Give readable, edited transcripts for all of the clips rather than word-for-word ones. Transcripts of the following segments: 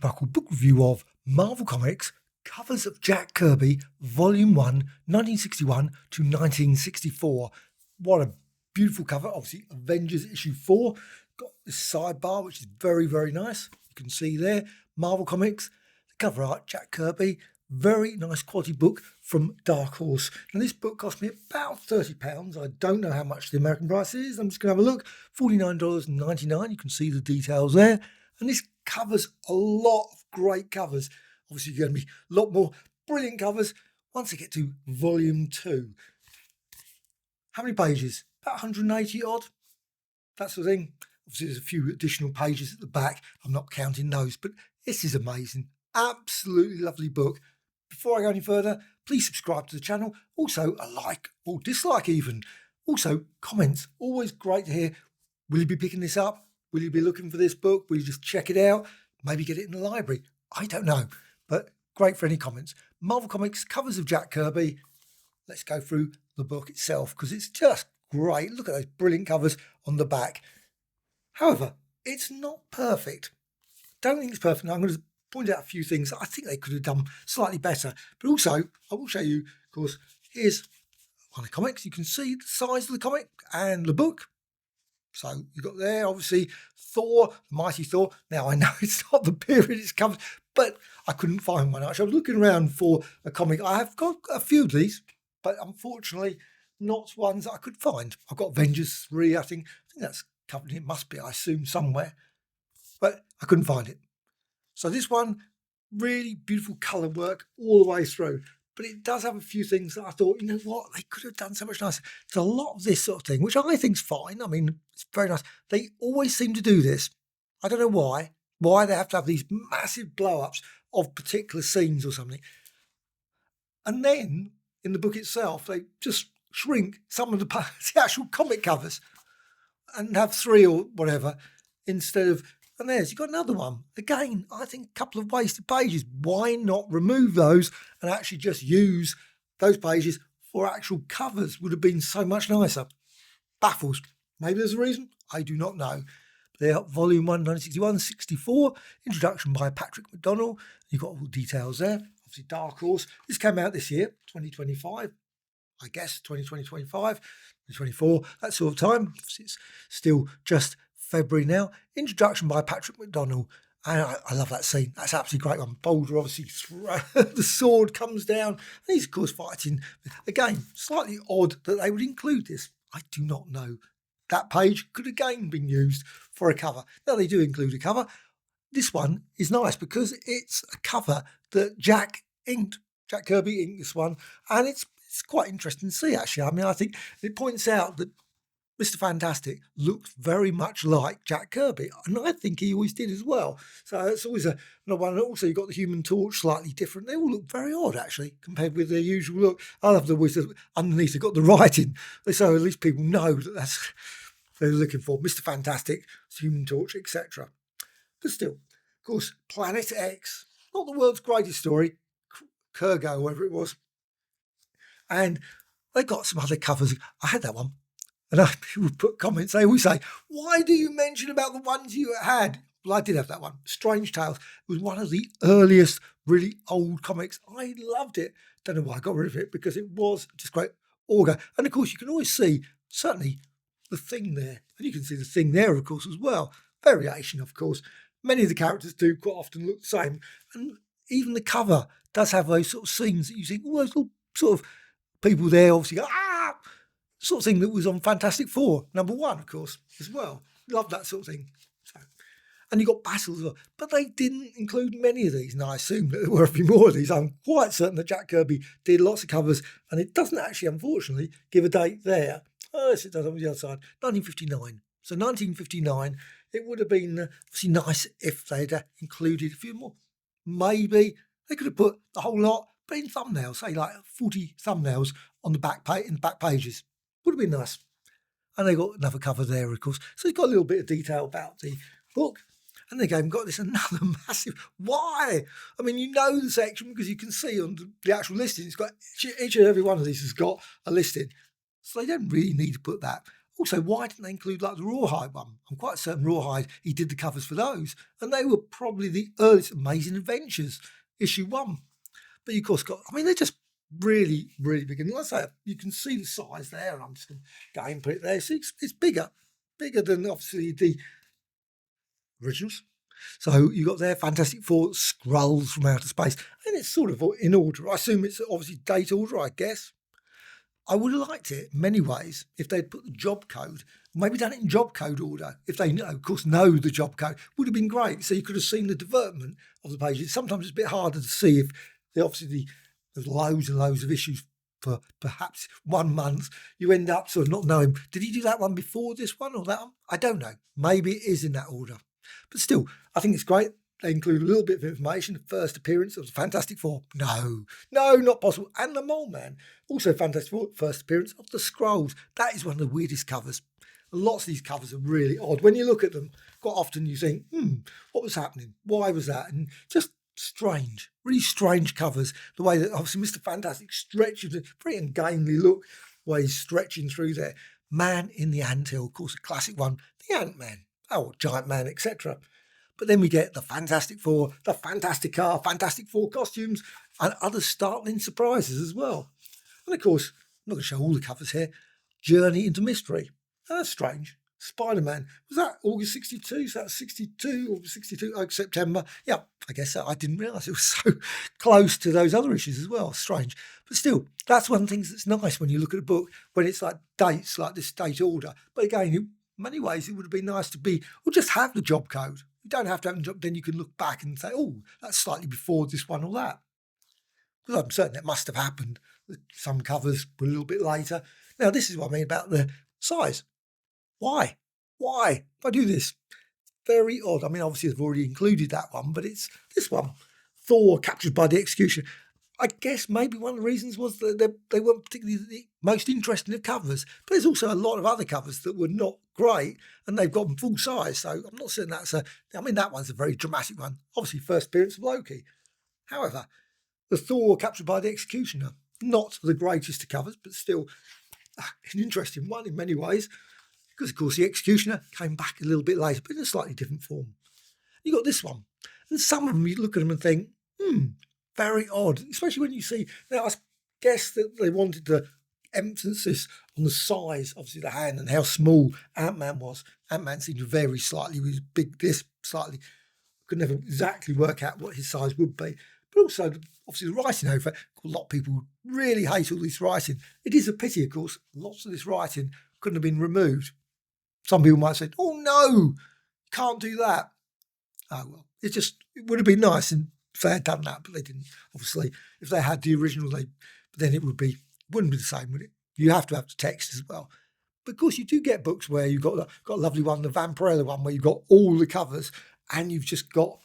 Buckle book review of Marvel Comics Covers of Jack Kirby, Volume 1, 1961 to 1964. What a beautiful cover. Obviously, Avengers issue 4. Got this sidebar, which is very, very nice. You can see there, Marvel Comics, the cover art, Jack Kirby. Very nice quality book from Dark Horse. Now, this book cost me about £30. I don't know how much the American price is. I'm just going to have a look. $49.99. You can see the details there. And this covers a lot of great covers. Obviously, you're going to be a lot more brilliant covers once I get to Volume 2. How many pages? About 180 odd. That sort of thing. Obviously, there's a few additional pages at the back. I'm not counting those, but this is amazing. Absolutely lovely book. Before I go any further, please subscribe to the channel. Also, a like or dislike even. Also, comments. Always great to hear. Will you be picking this up? Will you be looking for this book? Will you just check it out? Maybe get it in the library? I don't know. But great for any comments. Marvel Comics, Covers of Jack Kirby. Let's go through the book itself because it's just great. Look at those brilliant covers on the back. However, it's not perfect. Don't think it's perfect. Now, I'm going to point out a few things that I think they could have done slightly better. But also, I will show you, of course, here's one of the comics. You can see the size of the comic and the book. So you've got there, obviously, Thor, the Mighty Thor. Now, I know it's not the period it's covered, but I couldn't find one. Actually, I was looking around for a comic. I have got a few of these, but unfortunately, not ones that I could find. I've got Avengers 3, I think that's covered. It must be, I assume, somewhere. But I couldn't find it. So this one, really beautiful colour work all the way through. But it does have a few things that I thought, you know what, they could have done so much nicer. There's a lot of this sort of thing, which I think's fine. I mean, it's very nice. They always seem to do this. I don't know why they have to have these massive blow-ups of particular scenes or something. And then, in the book itself, they just shrink some of the actual comic covers and have 3 or whatever instead of... And there's, you've got another one. Again, I think a couple of wasted pages. Why not remove those and actually just use those pages for actual covers? Would have been so much nicer. Baffles. Maybe there's a reason. I do not know. They're Volume 1, 1961-64. Introduction by Patrick McDonnell. You've got all the details there. Obviously, Dark Horse. This came out this year, 2025. I guess 2025, 2024, that sort of time. It's still just February now. Introduction by Patrick McDonnell. And I love that scene. That's absolutely great one. Boulder obviously the sword comes down. And he's of course fighting. Again, slightly odd that they would include this. I do not know. That page could again been used for a cover. Now they do include a cover. This one is nice because it's a cover that Jack inked. Jack Kirby inked this one. And it's quite interesting to see actually. I mean, I think it points out that Mr. Fantastic looks very much like Jack Kirby, and I think he always did as well. So it's always another one. And also, you've got the Human Torch, slightly different. They all look very odd, actually, compared with their usual look. I love the way underneath they've got the writing, so at least people know that that's what they're looking for. Mr. Fantastic, Human Torch, etc. But still, of course, Planet X, not the world's greatest story, Kurgo, whatever it was. And they got some other covers. I had that one. And people put comments, they always say, why do you mention about the ones you had? Well, I did have that one. Strange Tales. It was one of the earliest, really old comics. I loved it. Don't know why I got rid of it, because it was just great. Orga. And of course, you can always see, certainly, the Thing there. And you can see the Thing there, of course, as well. Variation, of course. Many of the characters do quite often look the same. And even the cover does have those sort of scenes that you see, all those little sort of people there obviously go, sort of thing that was on Fantastic Four, #1, of course, as well. Love that sort of thing. So, and you got battles as well. But they didn't include many of these. And I assume that there were a few more of these. I'm quite certain that Jack Kirby did lots of covers. And it doesn't actually, unfortunately, give a date there. Oh, yes, it does on the other side. 1959. So 1959, it would have been obviously nice if they'd included a few more. Maybe they could have put the whole lot, but in thumbnails, say like 40 thumbnails on the back in the back pages. Would have been nice. And they got another cover there, of course. So it's got a little bit of detail about the book. And again, got this another massive... Why? I mean, you know the section because you can see on the actual listing, it's got each and every one of these has got a listing. So they don't really need to put that. Also, why didn't they include like the Rawhide one? I'm quite certain Rawhide, he did the covers for those, and they were probably the earliest Amazing Adventures issue 1. But you of course got, I mean, they're just really, really big. And like I say, you can see the size there, and I'm just going to go and put it there. So it's bigger than obviously the originals. So you got there Fantastic Four, Skrulls from Outer Space, and it's sort of in order. I assume it's obviously date order, I guess. I would have liked it in many ways if they'd put the job code, maybe done it in job code order. If they, of course, know the job code, would have been great. So you could have seen the development of the pages. Sometimes it's a bit harder to see if there's loads and loads of issues for perhaps 1 month. You end up sort of not knowing, did he do that one before this one or that one? I don't know. Maybe it is in that order. But still, I think it's great. They include a little bit of information. The first appearance of the Fantastic Four. No, not possible. And the Mole Man. Also Fantastic Four, first appearance of the Skrulls. That is one of the weirdest covers. Lots of these covers are really odd. When you look at them, quite often you think, what was happening? Why was that? And just strange, really strange covers. The way that obviously Mr. Fantastic stretches, a very ungainly look, the way he's stretching through there. Man in the Anthill, of course, a classic one. The Ant-Man, Giant Man, etc. But then we get the Fantastic Four, the Fantastic Car, Fantastic Four costumes, and other startling surprises as well. And of course, I'm not going to show all the covers here. Journey into Mystery. That's strange. Spider-Man. Was that August 62? So that's 62 or 62, September. Yeah, I guess so. I didn't realise it was so close to those other issues as well. Strange. But still, that's one of the things that's nice when you look at a book, when it's like dates, like this date order. But again, in many ways, it would have been nice to be, or just have the job code. You don't have to have the job, then you can look back and say, oh, that's slightly before this one or that. Because I'm certain that must have happened. Some covers were a little bit later. Now, this is what I mean about the size. Why? Why do this? Very odd. I mean, obviously, they've already included that one, but it's this one. Thor captured by the Executioner. I guess maybe one of the reasons was that they weren't particularly the most interesting of covers. But there's also a lot of other covers that were not great, and they've got them full size. So I'm not saying that one's a very dramatic one. Obviously, first appearance of Loki. However, the Thor captured by the Executioner, not the greatest of covers, but still an interesting one in many ways. Because, of course, the Executioner came back a little bit later, but in a slightly different form. You got this one. And some of them, you look at them and think, very odd. Especially when you see, now I guess that they wanted the emphasis on the size, obviously the hand, and how small Ant-Man was. Ant-Man seemed to vary slightly. He was big this, slightly. Could never exactly work out what his size would be. But also, obviously, the writing over it. A lot of people really hate all this writing. It is a pity, of course. Lots of this writing couldn't have been removed. Some people might say, oh, no, can't do that. Oh, well, it would have been nice if they had done that, but they didn't. Obviously, if they had the original, then it wouldn't be the same, would it? You have to have the text as well. But of course, you do get books where you've got a lovely one, the Vampirella one, where you've got all the covers and you've just got,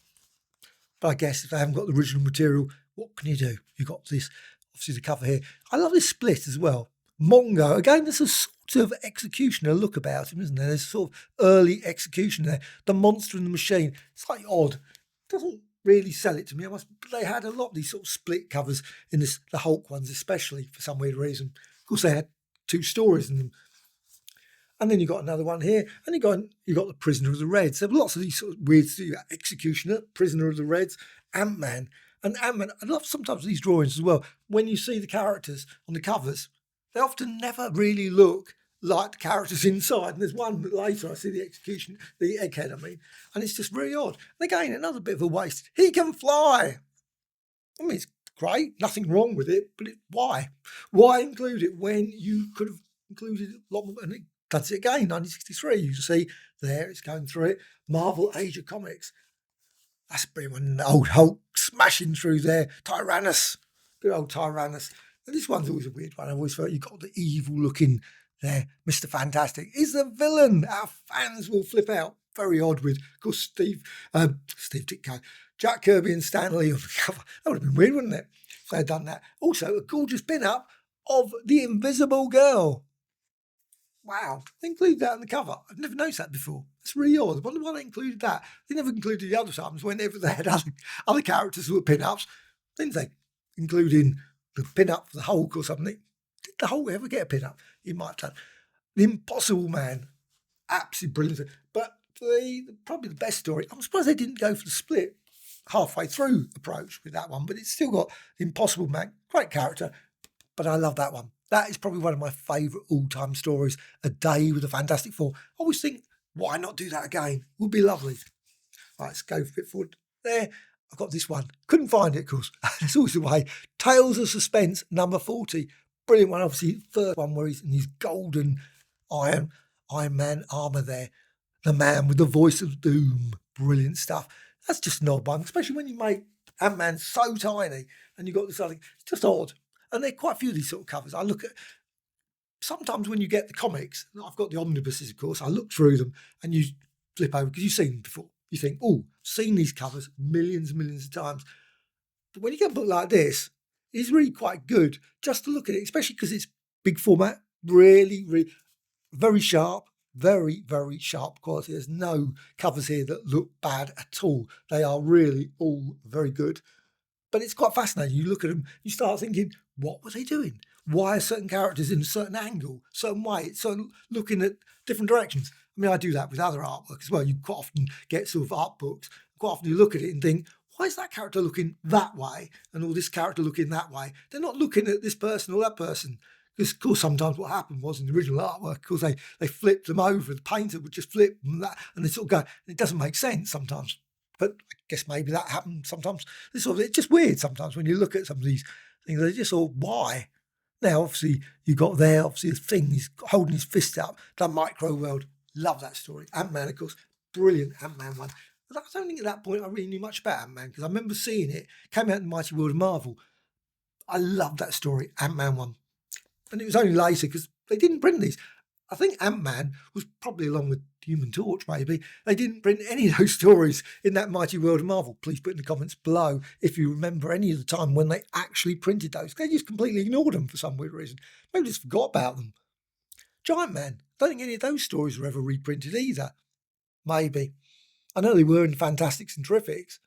but I guess if they haven't got the original material, what can you do? You've got this, obviously the cover here. I love this split as well. Mongo, again, there's a sort of Executioner look about him, isn't there? There's a sort of early Execution there. The Monster and the Machine. It's like odd. Doesn't really sell it to me. But they had a lot of these sort of split covers in the Hulk ones, especially for some weird reason. Of course, they had 2 stories in them. And then you got another one here, and you got the Prisoner of the Reds. There were lots of these sort of weird stuff. Executioner, Prisoner of the Reds, Ant-Man. And Ant-Man, I love sometimes these drawings as well. When you see the characters on the covers, they often never really look like the characters inside. And there's one later, I see the Execution, the Egghead, and it's just really odd. And again, another bit of a waste. He can fly. I mean, it's great, nothing wrong with it, but why? Why include it when you could have included a lot more? And it does it again, 1963. You see there, it's going through it. Marvel Age of Comics. That's a brilliant one. Old Hulk smashing through there. Tyrannus. Good old Tyrannus. And this one's always a weird one. I always felt you got the evil looking there. Mr. Fantastic is the villain. Our fans will flip out. Very odd with, of course, Steve Ditko, Jack Kirby and Stan Lee on the cover. That would have been weird, wouldn't it, if they had done that. Also, a gorgeous pin-up of the Invisible Girl. Wow, they include that on the cover. I've never noticed that before. It's really odd. I wonder why they included that. They never included the other times whenever they had other characters who were pin-ups, didn't they? Including the pin-up for the Hulk or something. Did the Hulk ever get a pin-up? He might have done. The Impossible Man, absolutely brilliant. But probably the best story, I'm surprised they didn't go for the split halfway through approach with that one, but it's still got the Impossible Man, great character, but I love that one. That is probably one of my favourite all-time stories, A Day with the Fantastic Four. I always think, why not do that again? Would be lovely. Right, let's go a bit forward. There, I've got this one. Couldn't find it, of course. It's always the way. Tales of Suspense, number 40. Brilliant one, obviously. First one where he's in his golden Iron Man armour there. The man with the voice of doom. Brilliant stuff. That's just an odd one, especially when you make Ant-Man so tiny and you've got this other thing. It's just odd. And there are quite a few of these sort of covers. I look at, sometimes when you get the comics, I've got the omnibuses, of course, I look through them and you flip over because you've seen them before. You think, oh, seen these covers millions and millions of times. But when you get a book like this, it's really quite good just to look at it, especially because it's big format, really, really very sharp, very, very sharp quality. There's no covers here that look bad at all. They are really all very good. But it's quite fascinating. You look at them, you start thinking, what were they doing? Why are certain characters in a certain angle, certain way, certain looking at different directions? I mean, I do that with other artwork as well. You quite often get sort of art books. Quite often you look at it and think, why is that character looking that way and all this character looking that way? They're not looking at this person or that person. Because, of course, sometimes what happened was in the original artwork, of course, they flipped them over. The painter would just flip them that, and they sort of go, it doesn't make sense sometimes. But I guess maybe that happens sometimes. It's just weird sometimes when you look at some of these things. They're just all, why? Now, obviously, you got there, obviously, the thing, he's holding his fist up, that micro world. Love that story. Ant-Man, of course, brilliant Ant-Man one. But I don't think at that point I really knew much about Ant-Man because I remember seeing it, came out in the Mighty World of Marvel. I loved that story, Ant-Man one. And it was only later because they didn't print these. I think Ant-Man was probably along with Human Torch, maybe. They didn't print any of those stories in that Mighty World of Marvel. Please put in the comments below if you remember any of the time when they actually printed those. They just completely ignored them for some weird reason. Maybe just forgot about them. Giant Man. I don't think any of those stories were ever reprinted either. Maybe. I know they were in Fantastics and Terrifics.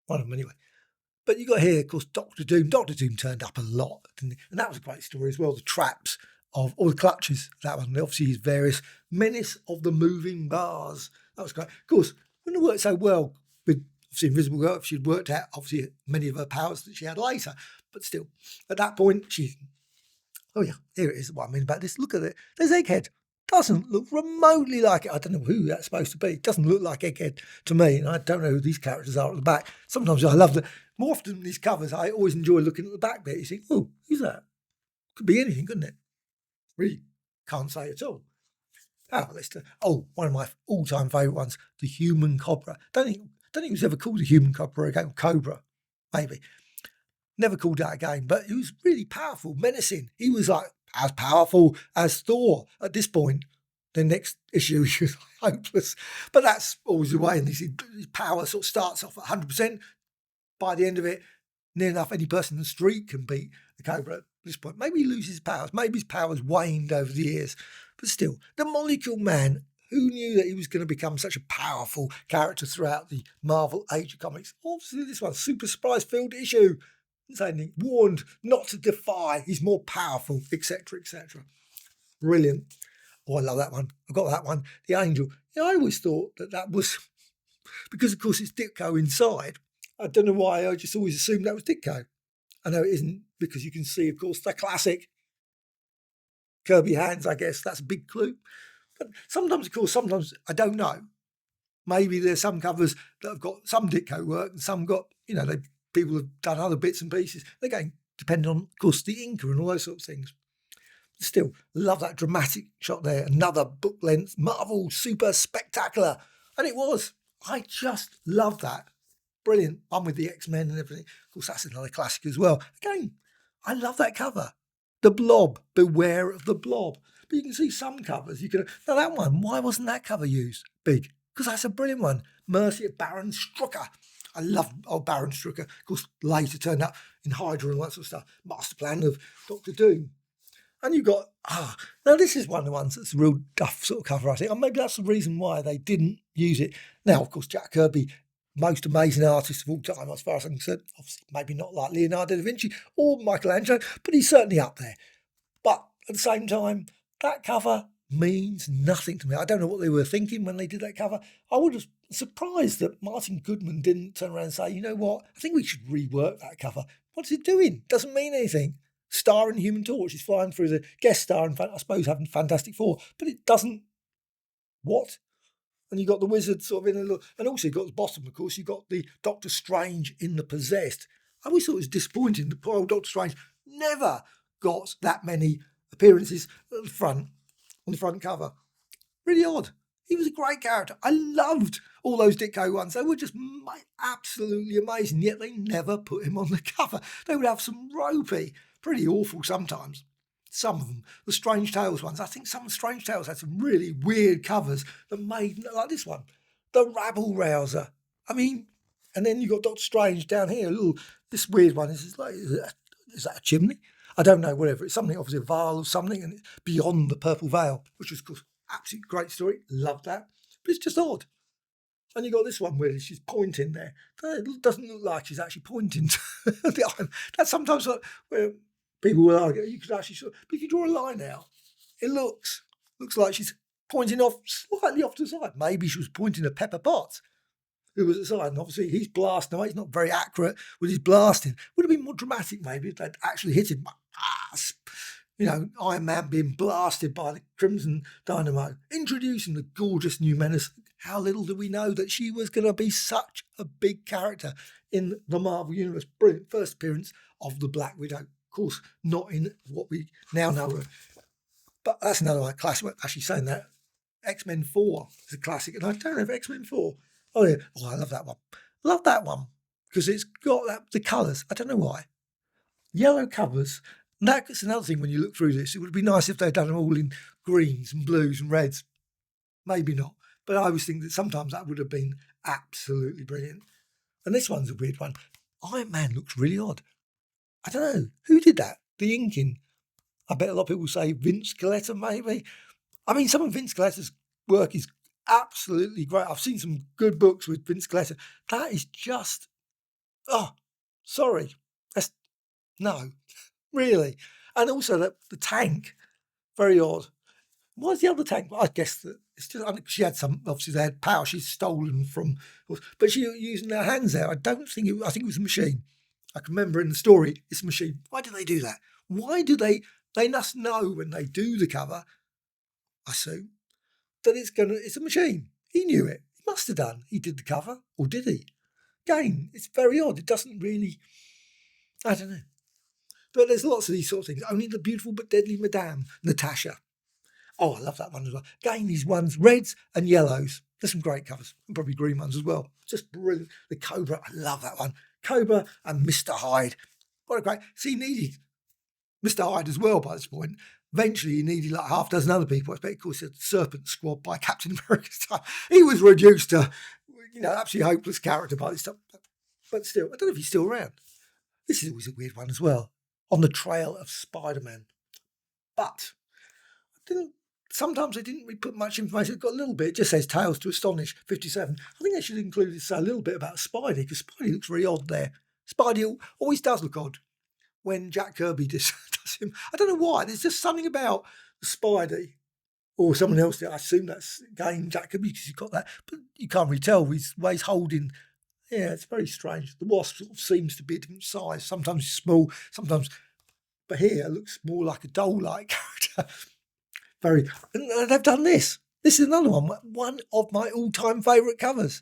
One of them anyway. But you got here, of course, Doctor Doom. Doctor Doom turned up a lot, didn't he? And that was a great story as well. The traps of all the clutches, that one. Obviously, his various Menace of the Moving Bars. That was great. Of course, wouldn't have worked so well with obviously Invisible Girl if she'd worked out obviously many of her powers that she had later. But still, at that point, oh yeah, here it is. What I mean about this. Look at it. There's Egghead. Doesn't look remotely like it. I don't know who that's supposed to be. Doesn't look like Egghead to me. And I don't know who these characters are at the back. Sometimes I love that. More often than these covers, I always enjoy looking at the back bit. You think, oh, who's that? Could be anything, couldn't it? Really can't say at all. One of my all-time favourite ones, the Human Cobra. Don't think it was ever called the Human Cobra again. Cobra, maybe. Never called that again, but he was really powerful, menacing. He was like as powerful as Thor at this point. The next issue, he was hopeless. But that's always the way. And his power sort of starts off at 100%. By the end of it, near enough any person in the street can beat the Cobra at this point. Maybe he loses his powers. Maybe his powers waned over the years. But still, the Molecule Man, who knew that he was going to become such a powerful character throughout the Marvel Age of Comics? Obviously, this one, super surprise-filled issue. Saying warned not to defy, he's more powerful, etc., etc. Brilliant. Oh, I love that one. I've got that one. The Angel. I always thought that was because, of course, it's Ditko inside. I don't know why. I just always assumed that was Ditko. I know it isn't because you can see, of course, the classic Kirby hands. I guess that's a big clue. But sometimes, of course, sometimes I don't know. Maybe there's some covers that have got some Ditko work and some got, people have done other bits and pieces. Again, depending on, of course, the inker and all those sorts of things. Still, love that dramatic shot there. Another book length, Marvel Super Spectacular. And it was. I just love that. Brilliant. One with the X-Men and everything. Of course, that's another classic as well. Again, I love that cover. The Blob. Beware of the Blob. But you can see some covers. Now that one, why wasn't that cover used? Big. Because that's a brilliant one. Mercy of Baron Strucker. I love old Baron Strucker. Of course, later turned up in Hydra and all that sort of stuff. Master plan of Doctor Doom. And you got, now this is one of the ones that's a real duff sort of cover, I think. And maybe that's the reason why they didn't use it. Now, of course, Jack Kirby, most amazing artist of all time, as far as I'm concerned. Obviously, maybe not like Leonardo da Vinci or Michelangelo, but he's certainly up there. But at the same time, That cover means nothing to me. I don't know what they were thinking when they did that cover. I would have surprised that Martin Goodman didn't turn around and say, you know what, I think we should rework that cover. What's it doing? Doesn't mean anything. Star and Human Torch is flying through the guest star and I suppose having Fantastic Four, but it doesn't. What? And you got the wizard sort of in a look, and also you got the bottom, of course, you got the Doctor Strange in the Possessed. I always thought it was disappointing that poor old Doctor Strange never got that many appearances at the front, on the front cover. Really odd. He was a great character. I loved all those Ditko ones. They were just absolutely amazing, yet they never put him on the cover. They would have some ropey, pretty awful sometimes. Some of them, the Strange Tales ones. I think some of the Strange Tales had some really weird covers that made, like this one, the Rabble Rouser. I mean, and then you got Doctor Strange down here. This weird one is that a chimney? I don't know. Whatever. It's something, obviously a vial or something, and it's beyond the purple veil, which was, of course, absolutely great story. Loved that, but it's just odd. And you got this one where she's pointing there. It doesn't look like she's actually pointing to the eye. That's sometimes where people will argue, you could actually, but if you draw a line out, it looks like she's pointing off slightly off to the side. Maybe she was pointing at Pepper Potts, who was at the side, and obviously he's blasting away. He's not very accurate with his blasting. Would have been more dramatic maybe if they'd actually hit him. You know, Iron Man being blasted by the Crimson Dynamo, introducing the gorgeous new menace. How little do we know that she was going to be such a big character in the Marvel Universe. Brilliant first appearance of the Black Widow. Of course, not in what we now know. But that's another one, classic. Actually saying that, X-Men 4 is a classic. And I don't know if X-Men 4. Oh, yeah. Oh, I love that one. Love that one because it's got the colours. I don't know why. Yellow covers. And that's another thing when you look through this. It would be nice if they'd done them all in greens and blues and reds. Maybe not. But I always think that sometimes that would have been absolutely brilliant. And this one's a weird one. Iron Man looks really odd. I don't know. Who did that? The inking. I bet a lot of people say Vince Coletta, maybe. I mean, some of Vince Coletta's work is absolutely great. I've seen some good books with Vince Coletta. That is just, sorry. No, really. And also the tank, very odd. Why's the other tank? I guess that it's just, she had some, obviously they had power she's stolen from, but she was using her hands there. I think it was a machine. I can remember in the story, it's a machine. Why do they do that? Why do they must know when they do the cover, I assume, that it's a machine. He knew it. He must have done. He did the cover, or did he? Again, it's very odd. It doesn't really, I don't know. But there's lots of these sort of things. Only the Beautiful but Deadly Madame, Natasha. Oh, I love that one as well. Again, these ones, reds and yellows. There's some great covers, and probably green ones as well. Just brilliant. The Cobra, I love that one. Cobra and Mr. Hyde. What a great. See, he needed Mr. Hyde as well by this point. Eventually, he needed like half a dozen other people. I expect, of course, the Serpent Squad by Captain America's time. He was reduced to, absolutely hopeless character by this time. But still, I don't know if he's still around. This is always a weird one as well. On the trail of Spider-Man. But sometimes they didn't really put much information. It got a little bit. It just says Tales to Astonish 57. I think they should include a little bit about Spidey, because Spidey looks very odd there. Spidey always does look odd when Jack Kirby does him. I don't know why. There's just something about Spidey or someone else there. I assume that's again Jack Kirby because you've got that, but you can't really tell. He's holding. Yeah, it's very strange. The Wasp sort of seems to be a different size. Sometimes he's small, sometimes. But here it looks more like a doll-like character. And they've done this. This is another one of my all-time favourite covers.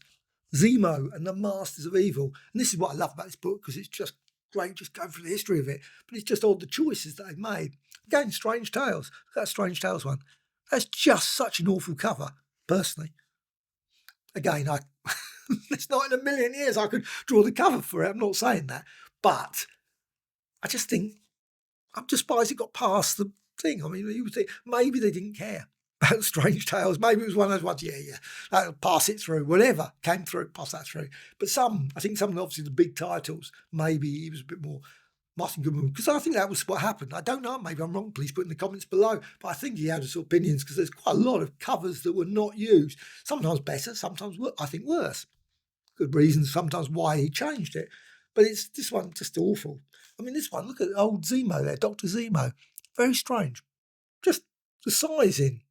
Zemo and the Masters of Evil. And this is what I love about this book, because it's just great just going through the history of it. But it's just all the choices that they've made. Again, Strange Tales. That Strange Tales one. That's just such an awful cover, personally. Again, it's not in a million years I could draw the cover for it. I'm not saying that. But I just think, I'm just surprised it got past the thing. I mean, you would think maybe they didn't care about Strange Tales. Maybe it was one of those ones, that'll pass it through. Whatever came through, pass that through. But I think some of obviously the big titles, maybe he was a bit more Martin Goodman, because I think that was what happened. I don't know, maybe I'm wrong, please put in the comments below, but I think he had his opinions, because there's quite a lot of covers that were not used. Sometimes better, sometimes I think worse. Good reasons sometimes why he changed it. But it's this one just awful. I mean, this one, look at old Zemo there, Dr. Zemo. Very strange. Just the sizing,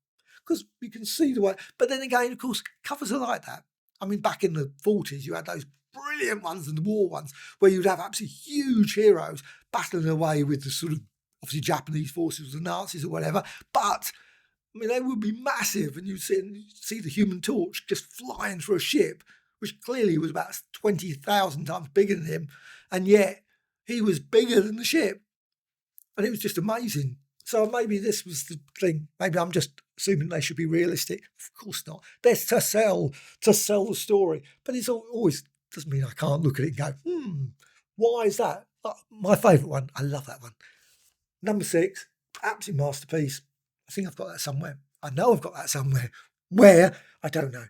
because you can see the way. But then again, of course, covers are like that. I mean, back in the 40s, you had those brilliant ones and the war ones where you'd have absolutely huge heroes battling away with the sort of obviously Japanese forces, the Nazis or whatever. But I mean, they would be massive, and you'd see the Human Torch just flying through a ship, which clearly was about 20,000 times bigger than him, and yet he was bigger than the ship, and it was just amazing. So maybe this was the thing. Maybe I'm just assuming they should be realistic. Of course not. They're to sell the story, but it's always doesn't mean I can't look at it and go, why is that? My favourite one. I love that one. Number 6, absolute masterpiece. I think I've got that somewhere. I know I've got that somewhere. Where? I don't know.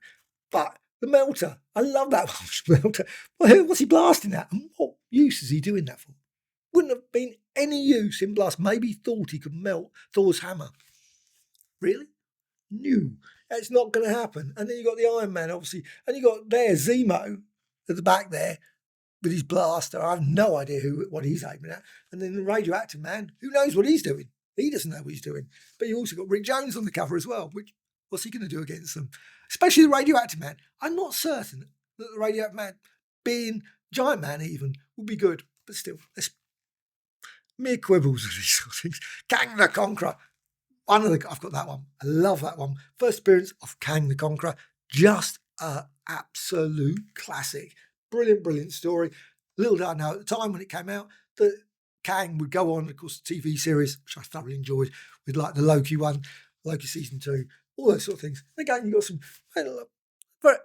But the melter. I love that one. Melter. Well, what's he blasting at? And what use is he doing that for? Wouldn't have been any use in blast. Maybe he thought he could melt Thor's hammer. Really? No. It's not going to happen. And then you got the Iron Man, obviously. And you got there Zemo at the back there with his blaster. I have no idea what he's aiming at. And then the Radioactive Man, who knows what he's doing? He doesn't know what he's doing. But you also got Rick Jones on the cover as well, which what's he going to do against them? Especially the Radioactive Man. I'm not certain that the Radioactive Man, being Giant Man even, would be good. But still, there's mere quibbles of these sort of things. Kang the Conqueror. I've got that one. I love that one. First appearance of Kang the Conqueror. Just an absolute classic. Brilliant, brilliant story. Little did I know at the time when it came out that Kang would go on, of course, the TV series, which I thoroughly enjoyed, with like the Loki one, Loki season 2, all those sort of things. And again, you got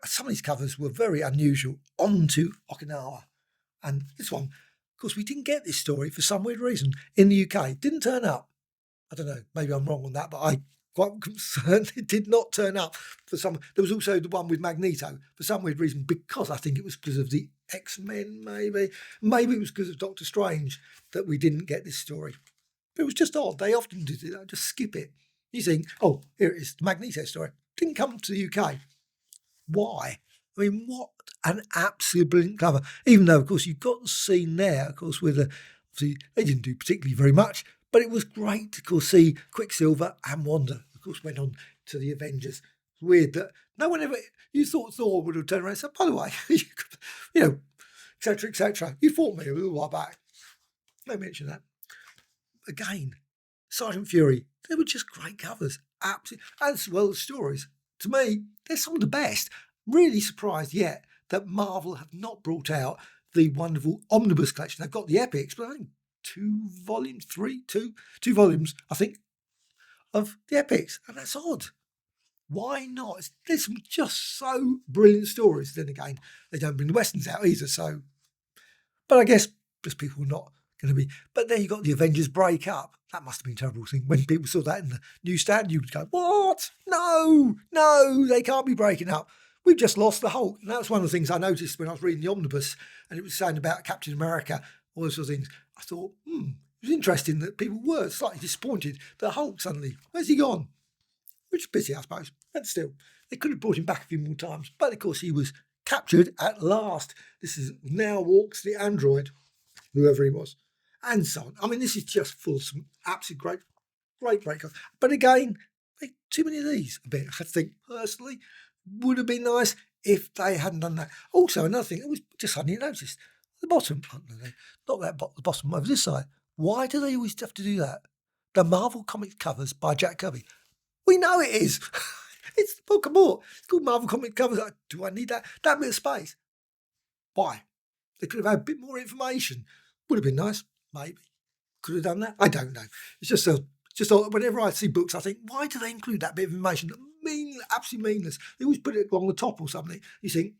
some of these covers were very unusual. On to Okinawa. And this one, of course, we didn't get this story for some weird reason in the UK. Didn't turn up. I don't know, maybe I'm wrong on that, but I'm quite concerned it did not turn up for some. There was also the one with Magneto for some weird reason, because I think it was because of the X-Men, maybe. Maybe it was because of Doctor Strange that we didn't get this story. But it was just odd. They often did it. I just skip it. You think, oh, here it is, the Magneto story. Didn't come to the UK. Why? I mean, what an absolute brilliant cover. Even though, of course, you've got the scene there, of course, with obviously they didn't do particularly very much, but it was great to, of course, see Quicksilver and Wanda, of course, went on to the Avengers. It's weird that no one ever, you thought Thor would have turned around and said, by the way, you know, etc., etc. You fought me a little while back. Don't mention that. Again, Sergeant Fury, they were just great covers. Absolutely. As well as stories. To me, they're some of the best. Really surprised yet that Marvel have not brought out the wonderful omnibus collection. They've got the epics, but I think 2 volumes, two volumes, I think, of the epics. And that's odd. Why not? There's some just so brilliant stories. Then again, they don't bring the Westerns out either. So, but I guess just people not going to be. But then you got the Avengers break up. That must have been a terrible thing. When people saw that in the newsstand, you would go, what? No, they can't be breaking up. We've just lost the Hulk. And that was one of the things I noticed when I was reading the omnibus, and it was saying about Captain America, all those sort of things. I thought, it was interesting that people were slightly disappointed that Hulk suddenly, where's he gone? Which is pity, I suppose. But still, they could have brought him back a few more times. But of course, he was captured at last. This is now walks the android, whoever he was, and so on. I mean, this is just full of some absolute great covers. But again, too many of these a bit. I think personally would have been nice if they hadn't done that. Also, another thing, it was just suddenly noticed the bottom, not that the bottom over this side. Why do they always have to do that? The Marvel Comics covers by Jack Kirby. We know it is. It's the book of more. It's called Marvel Comics covers. Do I need that bit of space? Why? They could have had a bit more information. Would have been nice, maybe. Could have done that. I don't know. It's just whenever I see books, I think, why do they include that bit of information? Absolute meaningless. They always put it along the top or something. You think,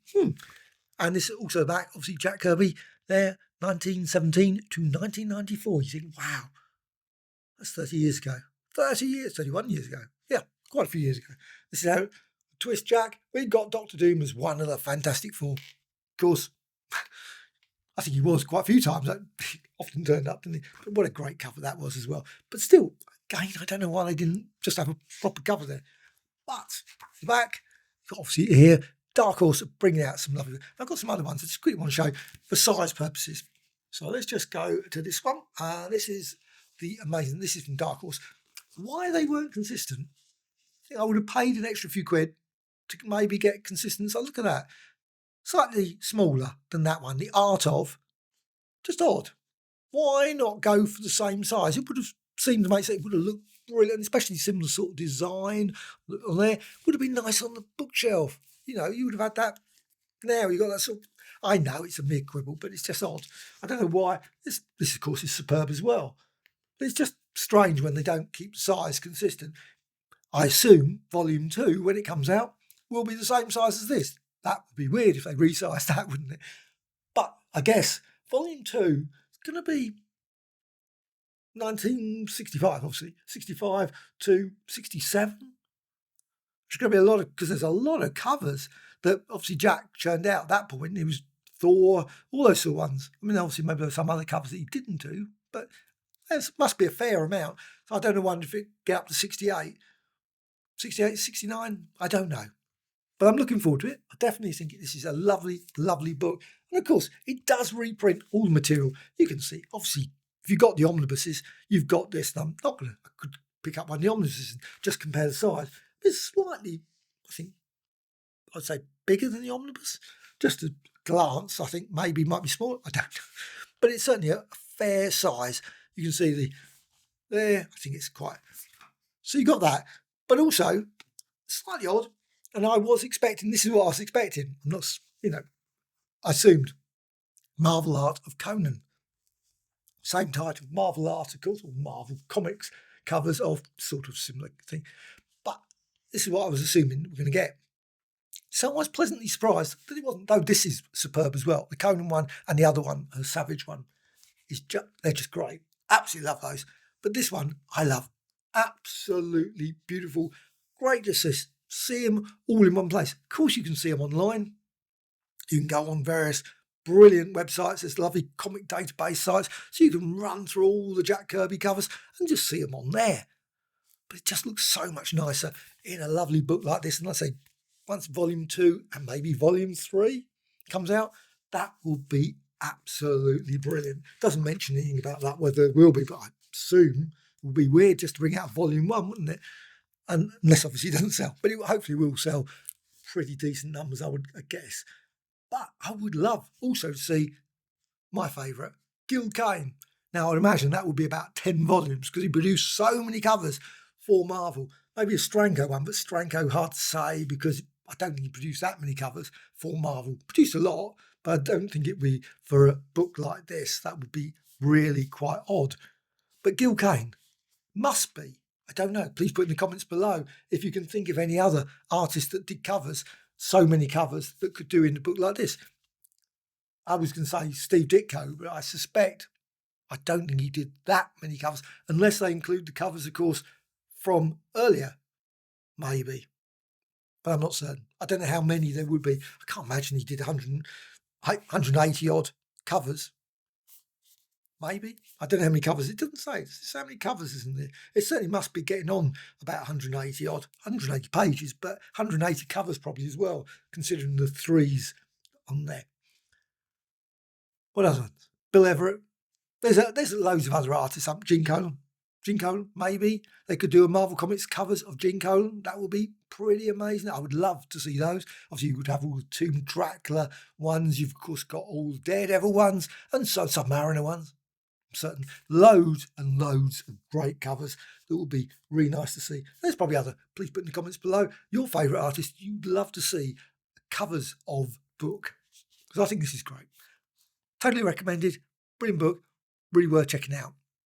And this is also back, obviously, Jack Kirby there, 1917 to 1994. You think, wow, that's 30 years ago. 31 years ago. Yeah, quite a few years ago. This is how twist Jack. We got Doctor Doom as one of the Fantastic Four. Of course, I think he was quite a few times. He often turned up, didn't he? But what a great cover that was as well. But still, again, I don't know why they didn't just have a proper cover there. But back, obviously here, Dark Horse are bringing out some lovely. I've got some other ones I just quickly want to show for size purposes. So let's just go to this one. This is the amazing. This is from Dark Horse. why they weren't consistent. I think I would have paid an extra few quid to maybe get consistent. So look at that. Slightly smaller than that one. The Art of. Just odd. Why not go for the same size? It would have seemed to make sense. It would have looked brilliant, especially similar sort of design on there. Would have been nice on the bookshelf. You know, you would have had that. Now you got that sort of. I know it's a mere quibble, but it's just odd. I don't know why. This of course is superb as well. But it's just strange when they don't keep the size consistent. I assume Volume 2, when it comes out, will be the same size as this. That would be weird if they resized that, wouldn't it? But I guess Volume 2 is going to be 1965, obviously, 65 to 67. There's going to be a lot of, because there's a lot of covers that obviously Jack churned out at that point. It was Thor, all those sort of ones. I mean, obviously, maybe there were some other covers that he didn't do, but there must be a fair amount. So I don't know if it get up to 68, 68, 69. I don't know. But I'm looking forward to it. I definitely think this is a lovely, lovely book. And of course, it does reprint all the material. You can see, obviously, if you've got the omnibuses, you've got this. And I'm not going to, I could pick up one of the omnibuses and just compare the size. It's slightly, I think, I'd say bigger than the omnibus. Just a glance, I think maybe might be small. I don't know. But it's certainly a fair size. You can see there, I think it's quite. So you got that. But also, slightly odd. And I was expecting, this is what I was expecting. I'm not, I assumed Marvel Art of Conan. Same title, Marvel Articles or Marvel Comics covers of sort of similar thing. But this is what I was assuming we're going to get. So I was pleasantly surprised that it wasn't, though this is superb as well. The Conan one and the other one, the Savage one, they're just great. Absolutely love those. But this one, I love. Absolutely beautiful. Great to see them all in one place. Of course, you can see them online. You can go on various brilliant websites. There's lovely comic database sites. So you can run through all the Jack Kirby covers and just see them on there. But it just looks so much nicer in a lovely book like this. And I say, once Volume 2 and maybe Volume 3 comes out, that will be absolutely brilliant. Doesn't mention anything about that, whether it will be, but I assume it would be weird just to bring out Volume 1, wouldn't it? And unless obviously it doesn't sell. But it hopefully will sell pretty decent numbers, I guess. But I would love also to see my favourite, Gil Kane. Now, I'd imagine that would be about 10 volumes because he produced so many covers for Marvel. Maybe a Stranko one, but Stranko hard to say because I don't think he produced that many covers for Marvel. Produced a lot, but I don't think it'd be for a book like this. That would be really quite odd. But Gil Kane must be. I don't know. Please put in the comments below if you can think of any other artists that did covers, so many covers that could do in a book like this. I was going to say Steve Ditko, but I suspect I don't think he did that many covers, unless they include the covers, of course, from earlier, maybe. But I'm not certain. I don't know how many there would be. I can't imagine he did 180 odd covers. Maybe. I don't know how many covers. It doesn't say. There's so many covers, isn't there? It certainly must be getting on about 180 odd, 180 pages, but 180 covers probably as well, considering the threes on there. What else? Bill Everett. There's loads of other artists. Gene Colan, maybe. They could do a Marvel Comics covers of Gene Colan. That would be pretty amazing. I would love to see those. Obviously, you would have all the Tomb Dracula ones. You've, of course, got all the Daredevil ones and some Submariner ones. Certain loads and loads of great covers that would be really nice to see. There's probably other. Please put in the comments below your favourite artist you'd love to see covers of book, because I think this is great. Totally recommended. Brilliant book. Really worth checking out.